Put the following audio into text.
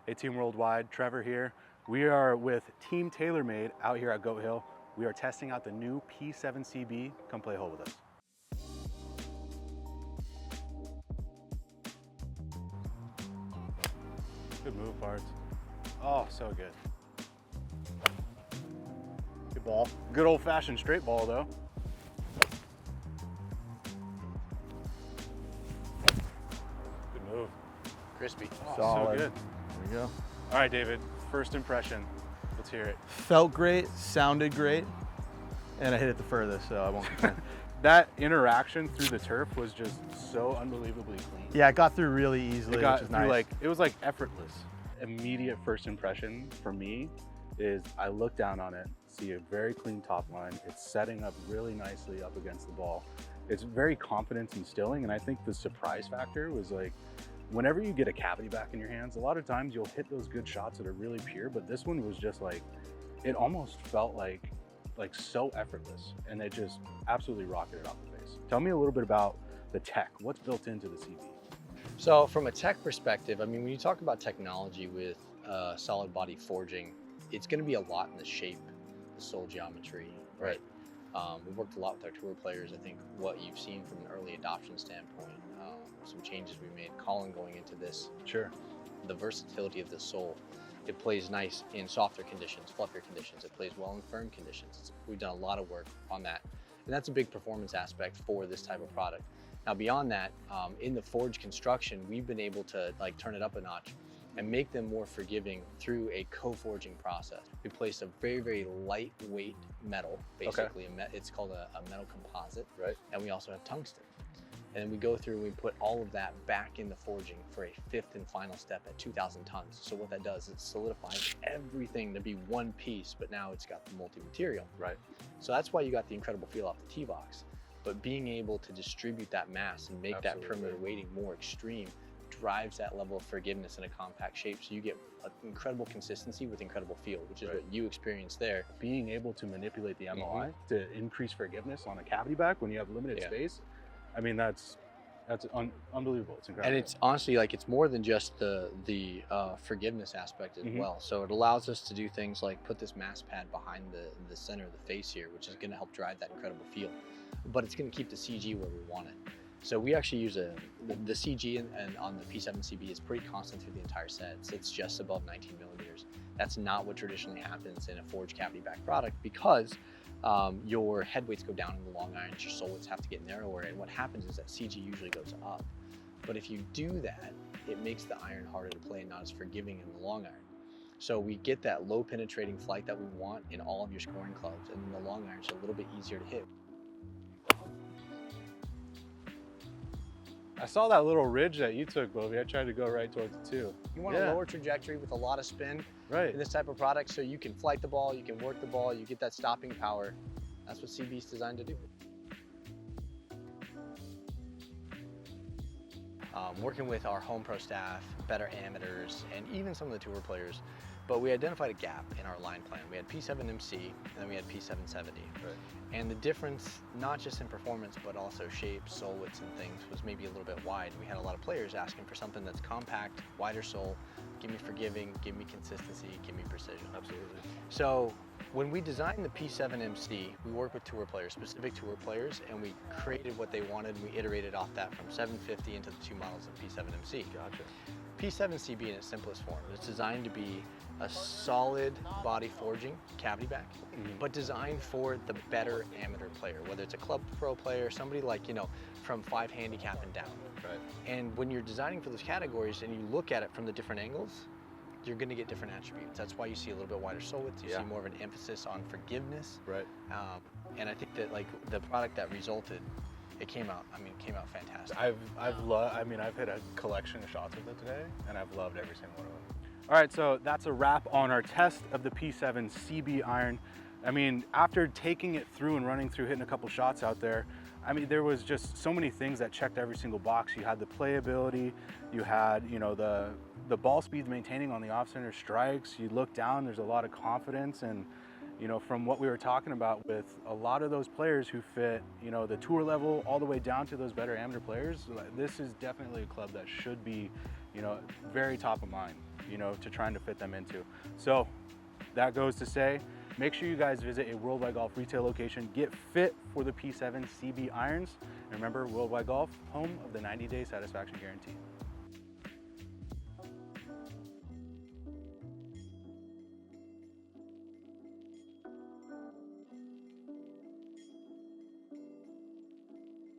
Hey Team Worldwide, Trevor here. We are with Team TaylorMade out here at Goat Hill. We are testing out the new P7CB. Come play hole with us. Good move, Parts. Oh, so good. Good ball. Good old-fashioned straight ball, though. Good move. Crispy. Oh, Solid. so good. There we go. All right, David, first impression. Let's hear it. Felt great, sounded great, and I hit it the furthest, so I won't complain. That interaction through the turf was just so unbelievably clean. Yeah, it got through really easily, It got which is through nice. like, it was like effortless. Immediate first impression for me is I look down on it, see a very clean top line. It's setting up really nicely up against the ball. It's very confidence instilling, and I think the surprise factor was like, whenever you get a cavity back in your hands, a lot of times you'll hit those good shots that are really pure, but this one was just like, it almost felt like so effortless, and it just absolutely rocketed off the face. Tell me a little bit about the tech. What's built into the CB? So from a tech perspective, I mean, when you talk about technology with solid body forging, it's going to be a lot in the shape, the sole geometry, right? We've worked a lot with our tour players. I think what you've seen from an early adoption standpoint, some changes we made, Colin going into this, Sure. the versatility of the sole. It plays nice in softer conditions, fluffier conditions. It plays well in firm conditions. We've done a lot of work on that. And that's a big performance aspect for this type of product. Now beyond that, in the forge construction, we've been able to like turn it up a notch and make them more forgiving through a co-forging process. We placed a very, very lightweight metal, basically. Okay. It's called a metal composite. Right. And we also have tungsten. And then we go through and we put all of that back in the forging for a fifth and final step at 2,000 tons. So what that does is it solidifies everything to be one piece, but now it's got the multi-material. Right. So that's why you got the incredible feel off the T-box. But being able to distribute that mass and make Absolutely. that perimeter weighting more extreme drives that level of forgiveness in a compact shape. So you get an incredible consistency with incredible feel, which is Right. what you experienced there. Being able to manipulate the MOI to increase forgiveness on a cavity back when you have limited space, I mean, that's unbelievable. It's incredible. And it's honestly like it's more than just the forgiveness aspect as well. So it allows us to do things like put this mass pad behind the center of the face here, which is going to help drive that incredible feel. But it's going to keep the CG where we want it. So we actually use the CG and on the P7CB is pretty constant through the entire set. It's just above 19 millimeters. That's not what traditionally happens in a forged cavity back product because your head weights go down in the long irons, your sole weights have to get narrower, and what happens is that CG usually goes up. But if you do that, it makes the iron harder to play and not as forgiving in the long iron. So we get that low penetrating flight that we want in all of your scoring clubs, and then the long irons are a little bit easier to hit. I saw that little ridge that you took, Bobby. I tried to go right towards it too. You want a lower trajectory with a lot of spin Right. in this type of product, so you can flight the ball, you can work the ball, you get that stopping power. That's what CB is designed to do. Working with our home pro staff, better amateurs, and even some of the tour players, but we identified a gap in our line plan. We had P7MC, and then we had P770. Right. And the difference, not just in performance, but also shape, sole widths and things, was maybe a little bit wide. We had a lot of players asking for something that's compact, wider sole, give me forgiving, give me consistency, give me precision. Absolutely. So when we designed the P7MC, we worked with tour players, specific tour players, and we created what they wanted, and we iterated off that from 750 into the two models of P7MC. Gotcha. P7CB in its simplest form. It's designed to be a solid body forging cavity back, but designed for the better amateur player, whether it's a club pro player, somebody like, you know, from 5 handicap and down. Right. And when you're designing for those categories and you look at it from the different angles, you're going to get different attributes. That's why you see a little bit wider sole width. You see more of an emphasis on forgiveness. Right. And I think that like the product that resulted, it came out fantastic. I've hit a collection of shots with it today, and I've loved every single one of them. All right, so that's a wrap on our test of the P7CB iron. I mean, after taking it through and running through, hitting a couple shots out there, I mean, there was just so many things that checked every single box. You had the playability, you had, you know, the ball speeds maintaining on the off-center strikes. You look down, there's a lot of confidence, and you know, from what we were talking about with a lot of those players who fit, you know, the tour level all the way down to those better amateur players, this is definitely a club that should be, you know, very top of mind. you know, to trying to fit them into. So that goes to say, make sure you guys visit a Worldwide Golf retail location, get fit for the P7CB irons, and remember, Worldwide Golf, home of the 90-day satisfaction guarantee.